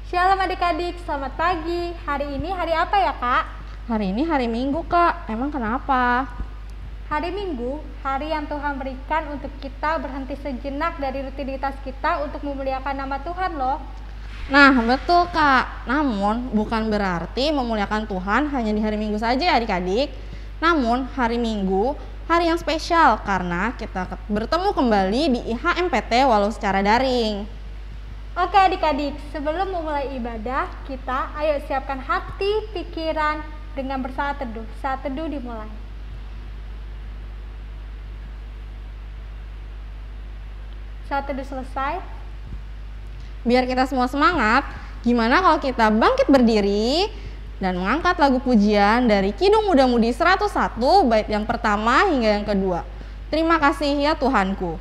Shalom adik-adik, selamat pagi. Hari ini hari apa ya, Kak? Hari ini hari Minggu, Kak. Emang kenapa? Hari Minggu, hari yang Tuhan berikan untuk kita berhenti sejenak dari rutinitas kita untuk memuliakan nama Tuhan loh. Nah, betul, Kak. Namun, bukan berarti memuliakan Tuhan hanya di hari Minggu saja ya adik-adik. Namun, hari Minggu, hari yang spesial karena kita bertemu kembali di IHMPT walau secara daring. Oke adik-adik, sebelum memulai ibadah, kita ayo siapkan hati, pikiran dengan bersaat teduh. Saat teduh dimulai. Saat teduh selesai. Biar kita semua semangat, gimana kalau kita bangkit berdiri dan mengangkat lagu pujian dari Kidung Muda Mudi 101 bait yang pertama hingga yang kedua. Terima kasih ya Tuhanku.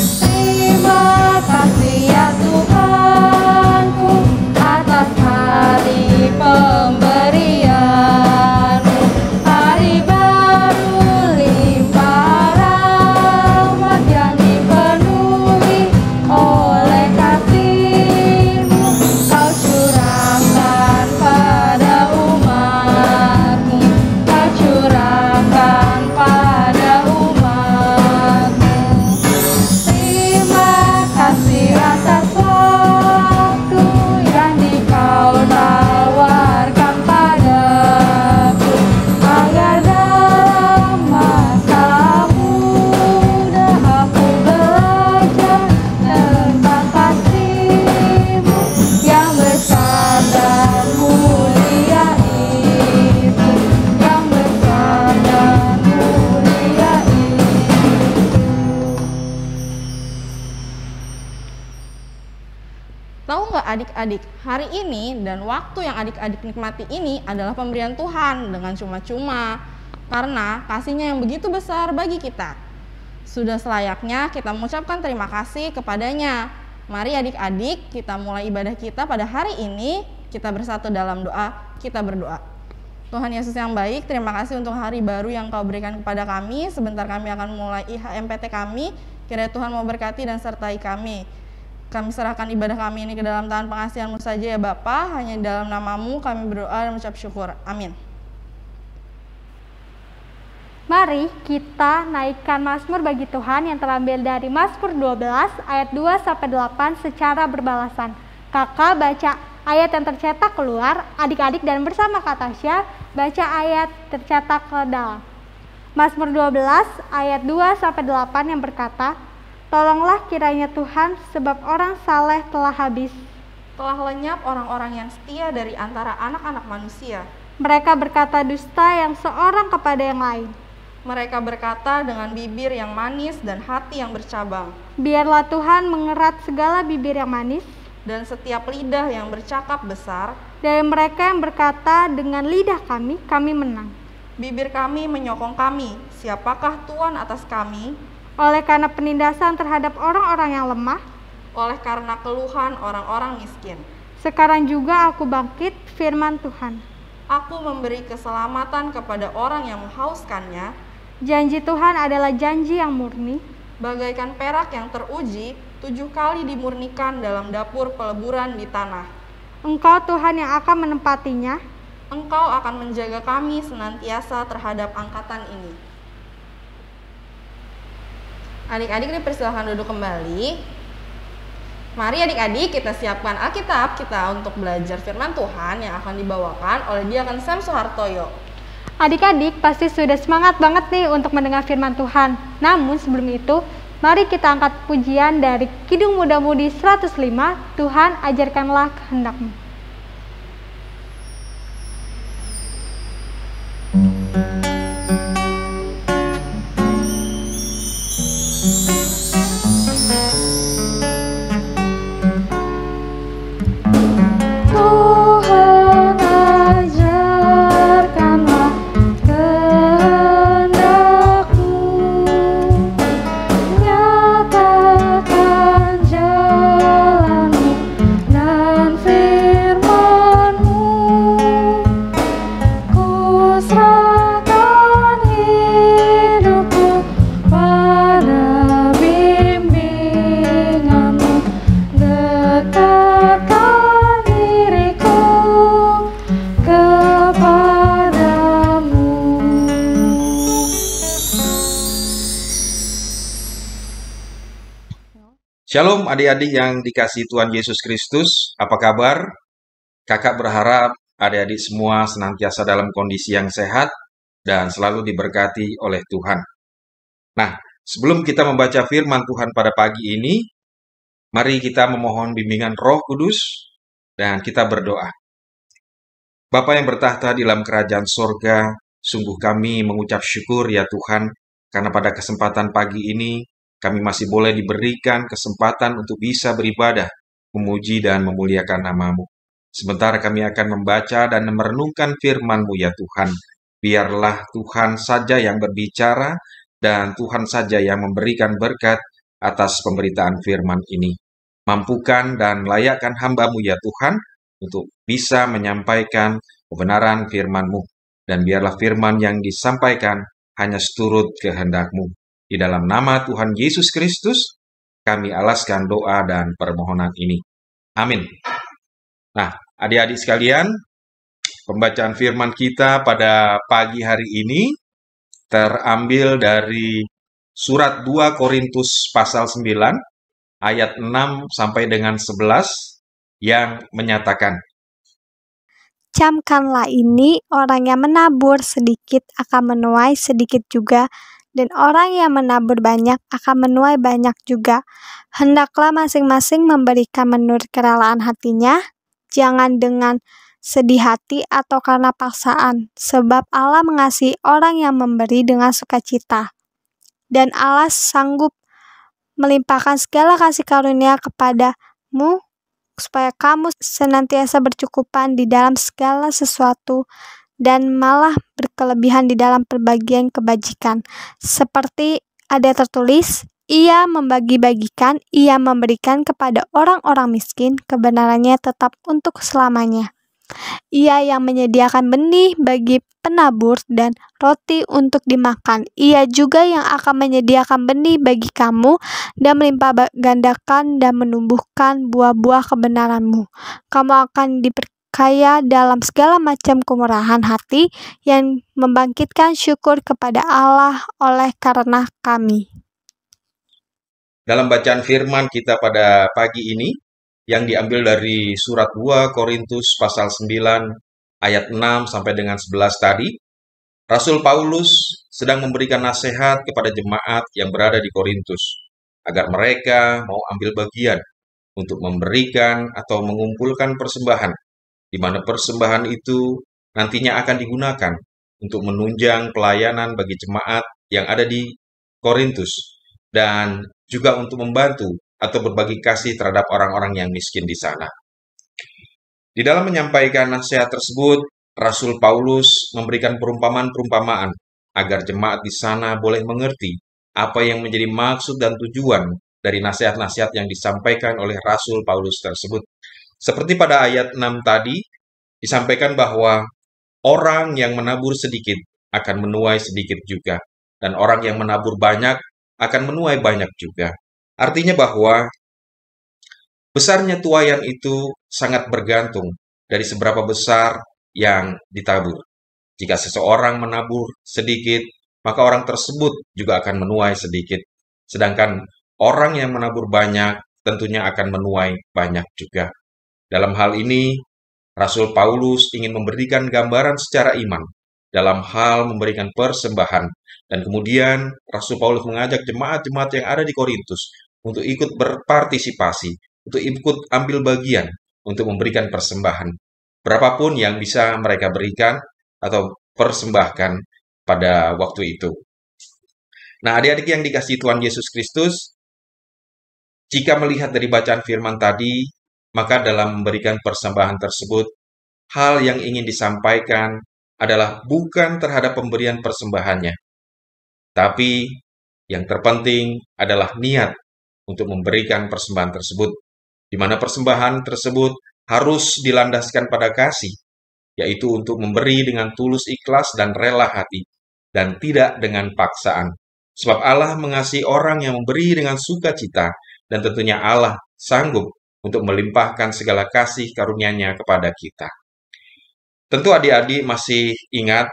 Terima kasih ya Tuhanku atas hari pemberian-Mu, hari baru limpah rahmat yang dipenuhi oleh kasih-Mu. Kau curahkan pada umat-Mu, Kau curahkan pada umat-Mu. Terima kasih atas waktu yang Kau tawarkan padaku, agar dalam masa muda aku belajar tentang kasih-Mu yang besar dan mulia itu, yang besar dan mulia itu. Tahu nggak adik-adik, hari ini dan waktu yang adik-adik nikmati ini adalah pemberian Tuhan dengan cuma-cuma. Karena kasih-Nya yang begitu besar bagi kita. Sudah selayaknya kita mengucapkan terima kasih kepadanya. Mari adik-adik kita mulai ibadah kita pada hari ini. Kita bersatu dalam doa, kita berdoa. Tuhan Yesus yang baik, terima kasih untuk hari baru yang Kau berikan kepada kami. Sebentar kami akan mulai IHMPT kami. Kiranya Tuhan mau berkati dan sertai kami. Kami serahkan ibadah kami ini ke dalam tangan pengasihan-Mu saja ya Bapa. Hanya di dalam nama-Mu kami berdoa dan mengucap syukur. Amin. Mari kita naikkan Mazmur bagi Tuhan yang terambil dari Mazmur 12 ayat 2-8 secara berbalasan. Kakak baca ayat yang tercetak keluar, adik-adik dan bersama Kak Tasya baca ayat tercetak ke dalam. Mazmur 12 ayat 2-8 yang berkata, Tolonglah kiranya Tuhan, sebab orang saleh telah habis. Telah lenyap orang-orang yang setia dari antara anak-anak manusia. Mereka berkata dusta yang seorang kepada yang lain. Mereka berkata dengan bibir yang manis dan hati yang bercabang. Biarlah Tuhan mengerat segala bibir yang manis, Dan setiap lidah yang bercakap besar. dari mereka yang berkata dengan lidah kami menang. Bibir kami menyokong kami, siapakah Tuhan atas kami? Oleh karena penindasan terhadap orang-orang yang lemah, Oleh karena keluhan orang-orang miskin. sekarang juga aku bangkit, firman Tuhan. Aku memberi keselamatan kepada orang yang menghauskannya, Janji Tuhan adalah janji yang murni. bagaikan perak yang teruji, 7 kali dimurnikan dalam dapur peleburan di tanah. Engkau Tuhan yang akan menempatinya. Engkau akan menjaga kami senantiasa terhadap angkatan ini. Adik-adik dipersilakan duduk kembali. Mari adik-adik kita siapkan Alkitab kita untuk belajar firman Tuhan yang akan dibawakan oleh Diakon Sam Soehartoyo. Adik-adik pasti sudah semangat banget nih untuk mendengar firman Tuhan. Namun sebelum itu, mari kita angkat pujian dari Kidung Muda Mudi 105, Tuhan ajarkanlah kehendak-Mu. Shalom adik-adik yang dikasihi Tuhan Yesus Kristus, apa kabar? Kakak berharap adik-adik semua senantiasa dalam kondisi yang sehat dan selalu diberkati oleh Tuhan. Nah, sebelum kita membaca firman Tuhan pada pagi ini, mari kita memohon bimbingan Roh Kudus dan kita berdoa. Bapa yang bertahta di dalam kerajaan sorga, sungguh kami mengucap syukur ya Tuhan, karena pada kesempatan pagi ini, kami masih boleh diberikan kesempatan untuk bisa beribadah, memuji dan memuliakan nama-Mu. Sebentar kami akan membaca dan merenungkan firman-Mu ya Tuhan. Biarlah Tuhan saja yang berbicara dan Tuhan saja yang memberikan berkat atas pemberitaan firman ini. Mampukan dan layakkan hamba-Mu ya Tuhan untuk bisa menyampaikan kebenaran firman-Mu. Dan biarlah firman yang disampaikan hanya seturut kehendak-Mu. Di dalam nama Tuhan Yesus Kristus, kami alaskan doa dan permohonan ini. Amin. Nah, adik-adik sekalian, pembacaan firman kita pada pagi hari ini terambil dari surat 2 Korintus pasal 9, ayat 6 sampai dengan 11, yang menyatakan, Camkanlah ini, orang yang menabur sedikit akan menuai sedikit juga, dan orang yang menabur banyak akan menuai banyak juga. Hendaklah masing-masing memberikan menurut kerelaan hatinya, jangan dengan sedih hati atau karena paksaan, sebab Allah mengasihi orang yang memberi dengan sukacita. Dan Allah sanggup melimpahkan segala kasih karunia kepadamu, supaya kamu senantiasa bercukupan di dalam segala sesuatu, dan malah berkelebihan di dalam perbagian kebajikan. Seperti ada tertulis, ia membagi-bagikan, ia memberikan kepada orang-orang miskin, kebenarannya tetap untuk selamanya. Ia yang menyediakan benih bagi penabur dan roti untuk dimakan. Ia juga yang akan menyediakan benih bagi kamu dan melimpah gandakan dan menumbuhkan buah-buah kebenaranmu. Kamu akan kaya dalam segala macam kemurahan hati yang membangkitkan syukur kepada Allah oleh karena kami. Dalam bacaan firman kita pada pagi ini, yang diambil dari surat 2 Korintus pasal 9, ayat 6 sampai dengan 11 tadi, Rasul Paulus sedang memberikan nasihat kepada jemaat yang berada di Korintus, agar mereka mau ambil bagian untuk memberikan atau mengumpulkan persembahan, di mana persembahan itu nantinya akan digunakan untuk menunjang pelayanan bagi jemaat yang ada di Korintus dan juga untuk membantu atau berbagi kasih terhadap orang-orang yang miskin di sana. Di dalam menyampaikan nasihat tersebut, Rasul Paulus memberikan perumpamaan-perumpamaan agar jemaat di sana boleh mengerti apa yang menjadi maksud dan tujuan dari nasihat-nasihat yang disampaikan oleh Rasul Paulus tersebut. Seperti pada ayat 6 tadi, disampaikan bahwa orang yang menabur sedikit akan menuai sedikit juga, dan orang yang menabur banyak akan menuai banyak juga. Artinya bahwa besarnya tuaian itu sangat bergantung dari seberapa besar yang ditabur. Jika seseorang menabur sedikit, maka orang tersebut juga akan menuai sedikit. Sedangkan orang yang menabur banyak tentunya akan menuai banyak juga. Dalam hal ini, Rasul Paulus ingin memberikan gambaran secara iman dalam hal memberikan persembahan. Dan kemudian Rasul Paulus mengajak jemaat-jemaat yang ada di Korintus untuk ikut berpartisipasi, untuk ikut ambil bagian, untuk memberikan persembahan. Berapapun yang bisa mereka berikan atau persembahkan pada waktu itu. Nah, adik-adik yang dikasihi Tuhan Yesus Kristus, jika melihat dari bacaan firman tadi, maka dalam memberikan persembahan tersebut, hal yang ingin disampaikan adalah bukan terhadap pemberian persembahannya, tapi yang terpenting adalah niat untuk memberikan persembahan tersebut, di mana persembahan tersebut harus dilandaskan pada kasih, yaitu untuk memberi dengan tulus ikhlas dan rela hati, dan tidak dengan paksaan. Sebab Allah mengasihi orang yang memberi dengan sukacita, dan tentunya Allah sanggup untuk melimpahkan segala kasih karunia-Nya kepada kita. Tentu adik-adik masih ingat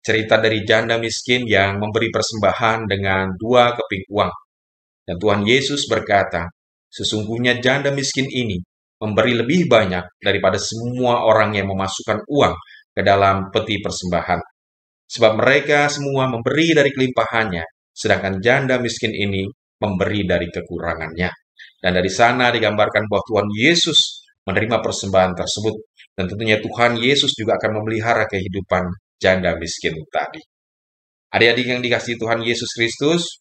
cerita dari janda miskin yang memberi persembahan dengan 2 keping uang. Dan Tuhan Yesus berkata, Sesungguhnya janda miskin ini memberi lebih banyak daripada semua orang yang memasukkan uang ke dalam peti persembahan. Sebab mereka semua memberi dari kelimpahannya, sedangkan janda miskin ini memberi dari kekurangannya. Dan dari sana digambarkan bahwa Tuhan Yesus menerima persembahan tersebut. Dan tentunya Tuhan Yesus juga akan memelihara kehidupan janda miskin tadi. Adik-adik yang dikasihi Tuhan Yesus Kristus,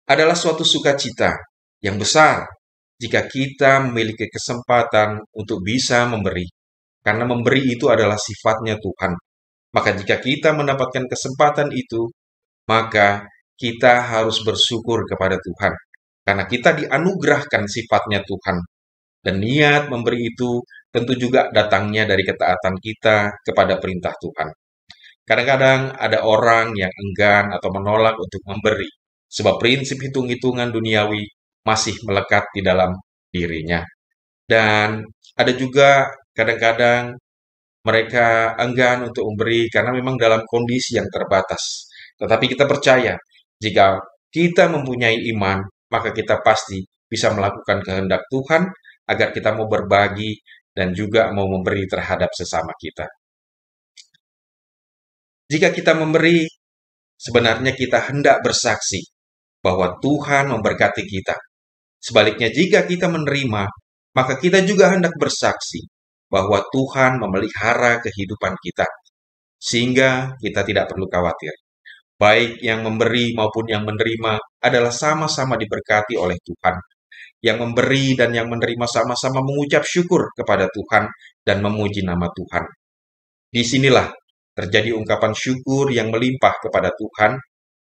adalah suatu sukacita yang besar jika kita memiliki kesempatan untuk bisa memberi. Karena memberi itu adalah sifatnya Tuhan. Maka jika kita mendapatkan kesempatan itu, maka kita harus bersyukur kepada Tuhan. Karena kita dianugerahkan sifatnya Tuhan. Dan niat memberi itu tentu juga datangnya dari ketaatan kita kepada perintah Tuhan. Kadang-kadang ada orang yang enggan atau menolak untuk memberi, sebab prinsip hitung-hitungan duniawi masih melekat di dalam dirinya. Dan ada juga kadang-kadang mereka enggan untuk memberi karena memang dalam kondisi yang terbatas. Tetapi kita percaya, jika kita mempunyai iman, maka kita pasti bisa melakukan kehendak Tuhan agar kita mau berbagi dan juga mau memberi terhadap sesama kita. Jika kita memberi, sebenarnya kita hendak bersaksi bahwa Tuhan memberkati kita. Sebaliknya, jika kita menerima, maka kita juga hendak bersaksi bahwa Tuhan memelihara kehidupan kita, sehingga kita tidak perlu khawatir. Baik yang memberi maupun yang menerima adalah sama-sama diberkati oleh Tuhan. Yang memberi dan yang menerima sama-sama mengucap syukur kepada Tuhan dan memuji nama Tuhan. Disinilah terjadi ungkapan syukur yang melimpah kepada Tuhan,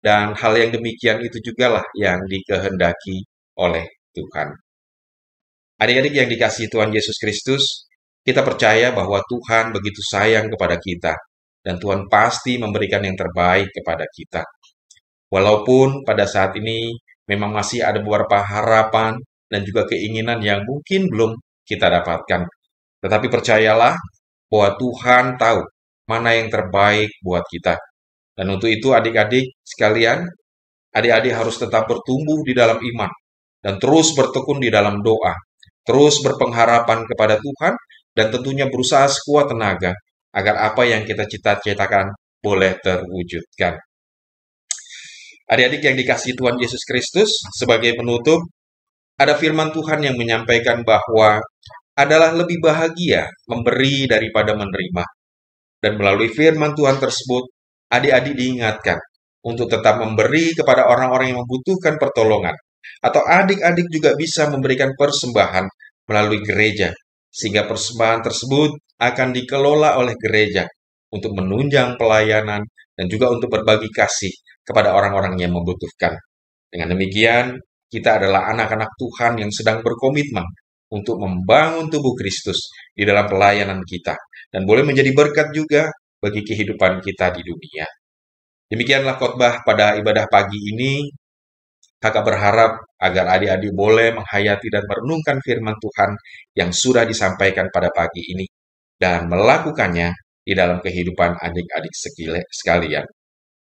dan hal yang demikian itu jugalah yang dikehendaki oleh Tuhan. Adik-adik yang dikasihi Tuhan Yesus Kristus, kita percaya bahwa Tuhan begitu sayang kepada kita, dan Tuhan pasti memberikan yang terbaik kepada kita. Walaupun pada saat ini memang masih ada beberapa harapan dan juga keinginan yang mungkin belum kita dapatkan. Tetapi percayalah bahwa Tuhan tahu mana yang terbaik buat kita. Dan untuk itu adik-adik sekalian, adik-adik harus tetap bertumbuh di dalam iman dan terus bertekun di dalam doa, terus berpengharapan kepada Tuhan, dan tentunya berusaha sekuat tenaga agar apa yang kita cita-citakan boleh terwujudkan. Adik-adik yang dikasihi Tuhan Yesus Kristus, sebagai penutup, ada firman Tuhan yang menyampaikan bahwa adalah lebih bahagia memberi daripada menerima. Dan melalui firman Tuhan tersebut, adik-adik diingatkan untuk tetap memberi kepada orang-orang yang membutuhkan pertolongan. Atau adik-adik juga bisa memberikan persembahan melalui gereja, sehingga persembahan tersebut akan dikelola oleh gereja untuk menunjang pelayanan dan juga untuk berbagi kasih kepada orang-orang yang membutuhkan. Dengan demikian, kita adalah anak-anak Tuhan yang sedang berkomitmen untuk membangun tubuh Kristus di dalam pelayanan kita, dan boleh menjadi berkat juga bagi kehidupan kita di dunia. Demikianlah khotbah pada ibadah pagi ini. Kakak berharap agar adik-adik boleh menghayati dan merenungkan firman Tuhan yang sudah disampaikan pada pagi ini, dan melakukannya di dalam kehidupan adik-adik sekalian.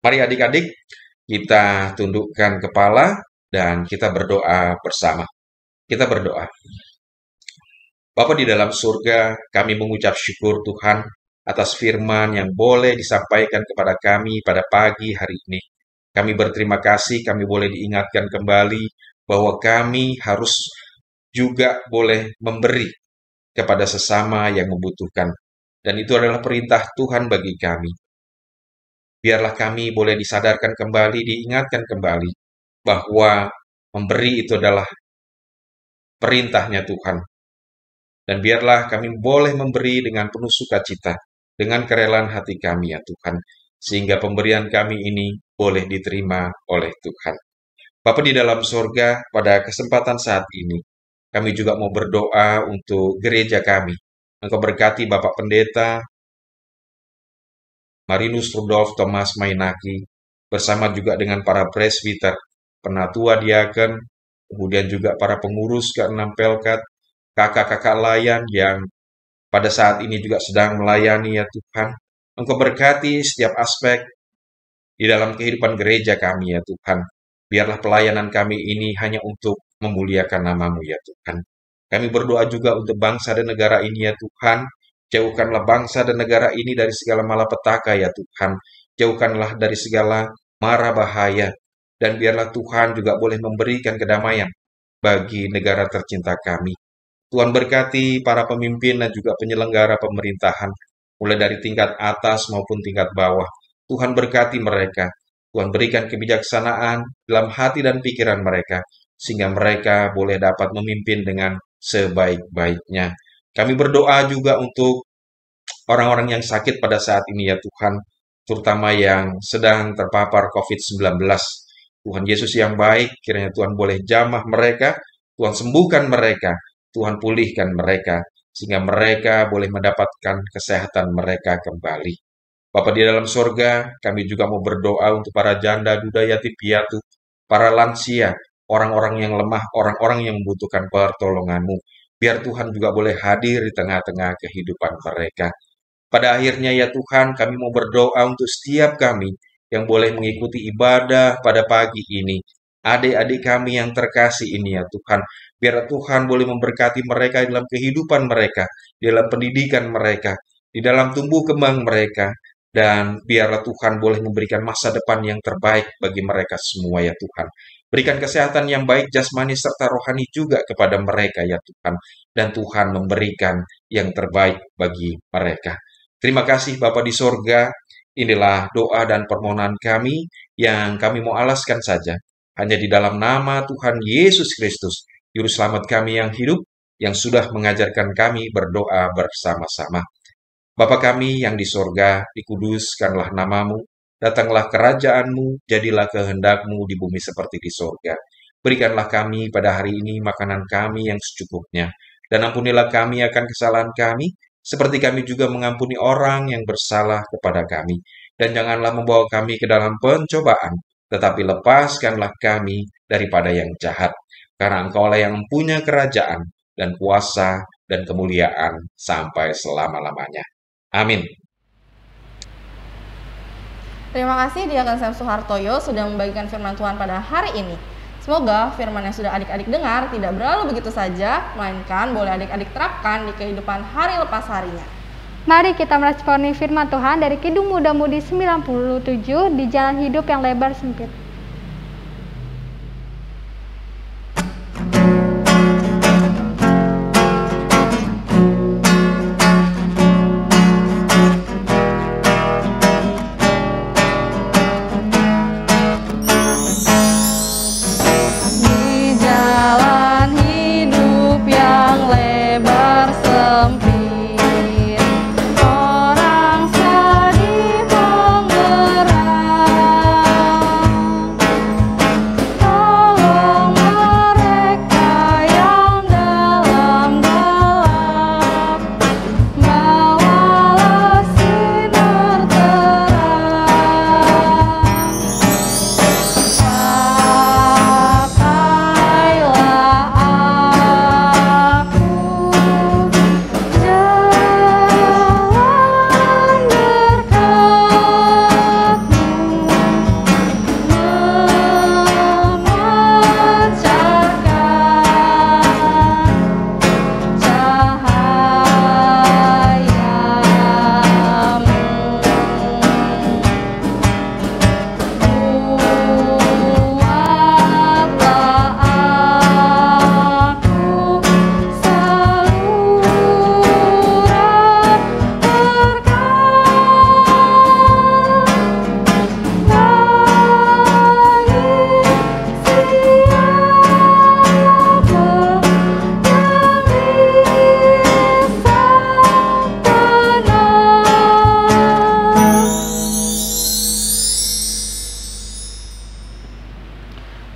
Mari adik-adik, kita tundukkan kepala dan kita berdoa bersama. Kita berdoa. Bapa di dalam surga, kami mengucap syukur Tuhan atas firman yang boleh disampaikan kepada kami pada pagi hari ini. Kami berterima kasih, kami boleh diingatkan kembali bahwa kami harus juga boleh memberi kepada sesama yang membutuhkan. Dan itu adalah perintah Tuhan bagi kami. Biarlah kami boleh disadarkan kembali, diingatkan kembali bahwa memberi itu adalah perintahnya Tuhan. Dan biarlah kami boleh memberi dengan penuh sukacita, dengan kerelaan hati kami ya Tuhan, sehingga pemberian kami ini boleh diterima oleh Tuhan. Bapa di dalam sorga, pada kesempatan saat ini, kami juga mau berdoa untuk gereja kami. Engkau berkati Bapak Pendeta Marinus Rudolf Thomas Mainaki, bersama juga dengan para presbiter, penatua diaken, kemudian juga para pengurus ke-6 Pelkat, kakak-kakak layan yang pada saat ini juga sedang melayani ya Tuhan. Engkau berkati setiap aspek di dalam kehidupan gereja kami ya Tuhan. Biarlah pelayanan kami ini hanya untuk memuliakan nama-Mu ya Tuhan. Kami berdoa juga untuk bangsa dan negara ini ya Tuhan. Jauhkanlah bangsa dan negara ini dari segala malapetaka ya Tuhan. Jauhkanlah dari segala mara bahaya. Dan biarlah Tuhan juga boleh memberikan kedamaian bagi negara tercinta kami. Tuhan berkati para pemimpin dan juga penyelenggara pemerintahan, mulai dari tingkat atas maupun tingkat bawah. Tuhan berkati mereka. Tuhan berikan kebijaksanaan dalam hati dan pikiran mereka, sehingga mereka boleh dapat memimpin dengan sebaik-baiknya. Kami berdoa juga untuk orang-orang yang sakit pada saat ini ya Tuhan, terutama yang sedang terpapar COVID-19. Tuhan Yesus yang baik, kiranya Tuhan boleh jamah mereka, Tuhan sembuhkan mereka, Tuhan pulihkan mereka, sehingga mereka boleh mendapatkan kesehatan mereka kembali. Bapa di dalam sorga, kami juga mau berdoa untuk para janda, duda, yatim piatu, para lansia, orang-orang yang lemah, orang-orang yang membutuhkan pertolongan-Mu. Biar Tuhan juga boleh hadir di tengah-tengah kehidupan mereka. Pada akhirnya ya Tuhan, kami mau berdoa untuk setiap kami yang boleh mengikuti ibadah pada pagi ini. Adik-adik kami yang terkasih ini ya Tuhan, biar Tuhan boleh memberkati mereka dalam kehidupan mereka, di dalam pendidikan mereka, di dalam tumbuh kembang mereka, dan biarlah Tuhan boleh memberikan masa depan yang terbaik bagi mereka semua ya Tuhan. Berikan kesehatan yang baik jasmani serta rohani juga kepada mereka ya Tuhan, dan Tuhan memberikan yang terbaik bagi mereka. Terima kasih Bapa di sorga, inilah doa dan permohonan kami yang kami mau alaskan saja. Hanya di dalam nama Tuhan Yesus Kristus, Juru Selamat kami yang hidup, yang sudah mengajarkan kami berdoa bersama-sama. Bapa kami yang di sorga, dikuduskanlah nama-Mu, datanglah kerajaan-Mu, jadilah kehendak-Mu di bumi seperti di sorga. Berikanlah kami pada hari ini makanan kami yang secukupnya, dan ampunilah kami akan kesalahan kami, seperti kami juga mengampuni orang yang bersalah kepada kami. Dan janganlah membawa kami ke dalam pencobaan, tetapi lepaskanlah kami daripada yang jahat. Karena Engkaulah yang mempunyai kerajaan dan kuasa dan kemuliaan sampai selama-lamanya. Amin. Terima kasih Diakon Sam Suhartoyo sudah membagikan firman Tuhan pada hari ini. Semoga firman yang sudah adik-adik dengar tidak berlalu begitu saja, melainkan boleh adik-adik terapkan di kehidupan hari lepas harinya. Mari kita meresponi firman Tuhan dari Kidung Muda-Mudi 97 di jalan hidup yang lebar sempit.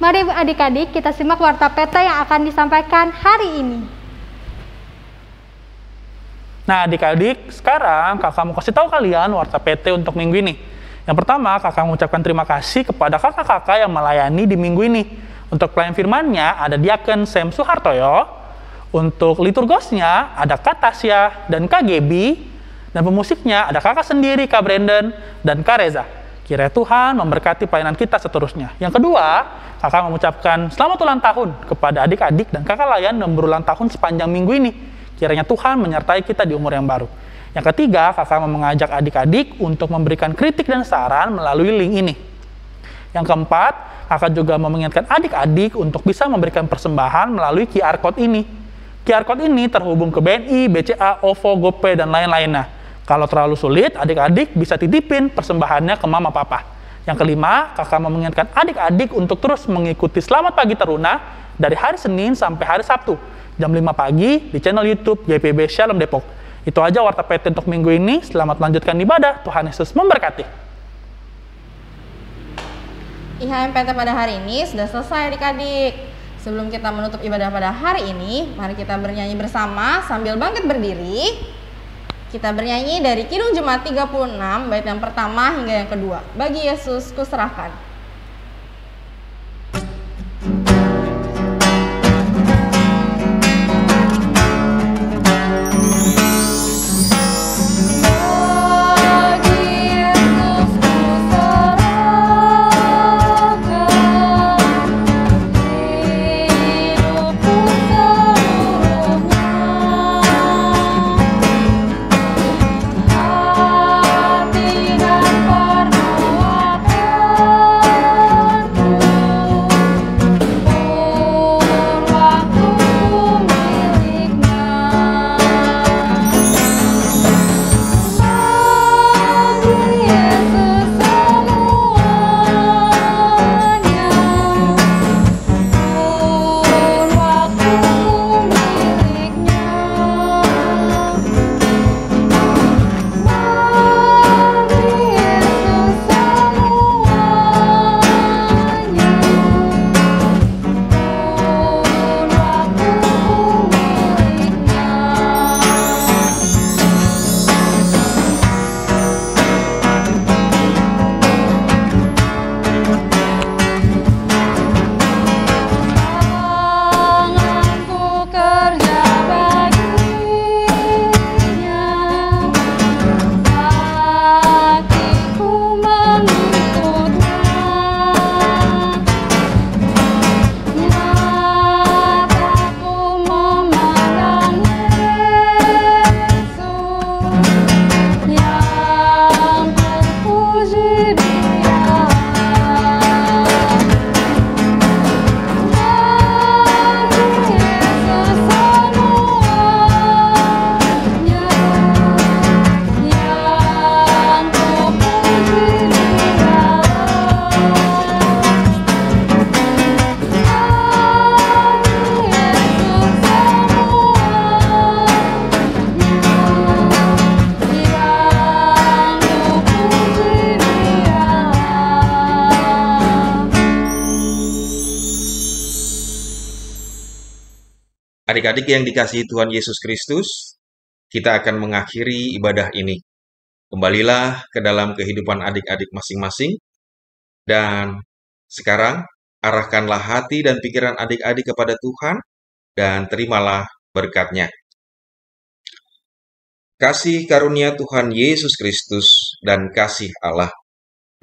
Mari adik-adik kita simak warta peta yang akan disampaikan hari ini. Nah adik-adik, sekarang kakak mau kasih tahu kalian warta PT untuk minggu ini. Yang pertama, kakak mengucapkan terima kasih kepada kakak-kakak yang melayani di minggu ini. Untuk pelayan firmannya ada Diakon Sam Suhartoyo. Untuk liturgosnya ada Kak Tasya dan Kak Gebi. Dan pemusiknya ada kakak sendiri, Kak Brandon dan Kak Reza. Kiranya Tuhan memberkati pelayanan kita seterusnya. Yang kedua, kakak mengucapkan selamat ulang tahun kepada adik-adik dan kakak layan yang berulang tahun sepanjang minggu ini. Kiranya Tuhan menyertai kita di umur yang baru. Yang ketiga, kakak mau mengajak adik-adik untuk memberikan kritik dan saran melalui link ini. Yang keempat, kakak juga mau mengingatkan adik-adik untuk bisa memberikan persembahan melalui QR Code ini. QR Code ini terhubung ke BNI, BCA, OVO, GoPay, dan lain-lainnya. Kalau terlalu sulit, adik-adik bisa titipin persembahannya ke mama papa. Yang kelima, kakak mau mengingatkan adik-adik untuk terus mengikuti Selamat Pagi Teruna dari hari Senin sampai hari Sabtu, jam 5 pagi di channel YouTube YPB Shalom Depok. Itu aja Warta PT untuk minggu ini. Selamat melanjutkan ibadah. Tuhan Yesus memberkati. IHM PT pada hari ini sudah selesai adik-adik. Sebelum kita menutup ibadah pada hari ini, mari kita bernyanyi bersama sambil bangkit berdiri. Kita bernyanyi dari Kidung Jemaat 36, bait yang pertama hingga yang kedua. Bagi Yesus kuserahkan. Adik-adik yang dikasihi Tuhan Yesus Kristus, kita akan mengakhiri ibadah ini. Kembalilah ke dalam kehidupan adik-adik masing-masing, dan sekarang arahkanlah hati dan pikiran adik-adik kepada Tuhan, dan terimalah berkat-Nya. Kasih karunia Tuhan Yesus Kristus dan kasih Allah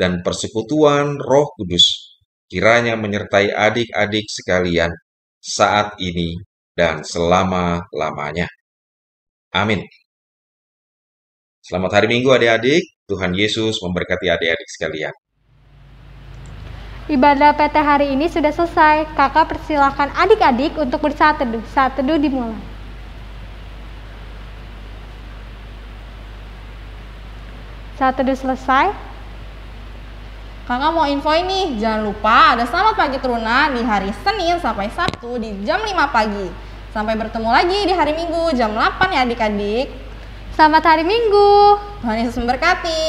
dan persekutuan Roh Kudus kiranya menyertai adik-adik sekalian saat ini dan selama-lamanya. Amin. Selamat hari Minggu adik-adik. Tuhan Yesus memberkati adik-adik sekalian. Ibadah PT hari ini sudah selesai. Kakak persilahkan adik-adik untuk bersaat teduh. Saat teduh dimulai. Saat teduh selesai. Kakak mau info ini, jangan lupa ada Selamat Pagi Teruna di hari Senin sampai Sabtu di jam 5 pagi. Sampai bertemu lagi di hari Minggu jam 8 ya adik-adik. Selamat hari Minggu. Tuhan Yesus memberkati.